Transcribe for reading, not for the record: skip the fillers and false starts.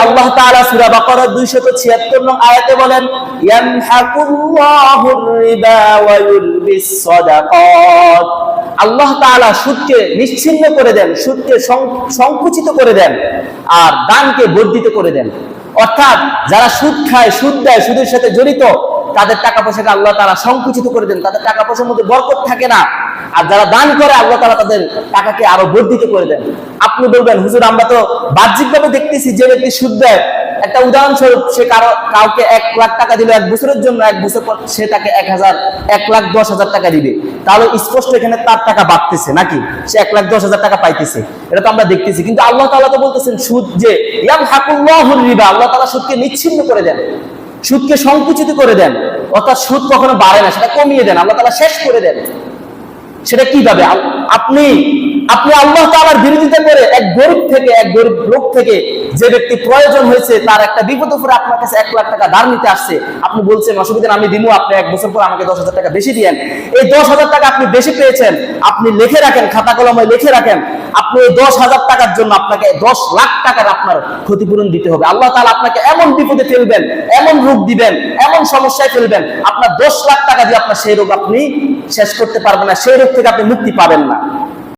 আল্লাহ তাআলা সূরা বাকারার 276 নং আয়াতে বলেন, ইয়ামহাকুল্লাহুর রিবা ওয়া ইউরবিস সাদাকাত। আল্লাহ তাআলা সুদকে নিশ্চিহ্ন করে দেন, সুদকে সংকুচিত করে দেন, আর দানকে বর্ধিত করে দেন। অর্থাৎ যারা সুদ খায়, সুদ দেয়, সুদের সাথে জড়িত, তাদের টাকা পয়সাকে আল্লাহ তাআলা সংকুচিত করে দেন, তাদের টাকা পয়সার মধ্যে বরকত থাকে না। আর যারা দান করে, আল্লাহ তাআলা তাদের টাকাকে আরো বর্ধিত করে দেন। আপনি বলবেন, হুজুর আমরা তো বাহ্যিকভাবে দেখতেছি যে ব্যক্তি সুদ দেয়, একটা উদাহরণস্বরূপ সে কাউকে 1 লাখ টাকা দিল 1 বছরের জন্য, 1 বছর পর সে তাকে 1,10,000 টাকা দিবে, তাহলে স্পষ্ট এখানে তার টাকা বাড়তেছে নাকি? সে 1,10,000 টাকা পাইতেছে, এটা তো আমরা দেখতেছি। কিন্তু আল্লাহ তাআলা তো বলতেছেন সুদ যে ইয়ামহাকুল্লাহুর রিবা, আল্লাহ তাআলা সুদকে নিচ্ছিন্ন করে দেন, সুদকে সংকুচিত করে দেন। অর্থাৎ সুদ কখনো বাড়ে না, সেটা কমিয়ে দেন, আল্লাহ তাআলা শেষ করে দেন। সেটা কিভাবে? আপনি আল্লাহ তাআলার বিরোধিতা করে এক গরিব লোক থেকে, যে ব্যক্তি প্রয়োজন হয়েছে, তার একটা বিপদ পড়ে আপনার কাছে 1 লাখ টাকা ধার নিতে আসছে, আপনি বলছেন অসুবিধা আমি দিমু, আপনি 1 বছর পর আমাকে 10,000 টাকা বেশি দিয়েন। এই 10,000 টাকা আপনি বেশি পেয়েছেন, আপনি লিখে রাখেন, খাতা কলমে লিখে রাখেন, আপনি এই 10,000 টাকার জন্য আপনাকে 10 লাখ টাকার আপনার ক্ষতিপূরণ দিতে হবে। আল্লাহ তাআলা আপনাকে এমন বিপদে ফেলবেন, এমন রোগ দিবেন, এমন সমস্যায় ফেলবেন, আপনার 10 লাখ টাকা দিয়ে আপনার সেই রোগ আপনি শেষ করতে পারবেন না, সেই রোগ থেকে আপনি মুক্তি পাবেন না।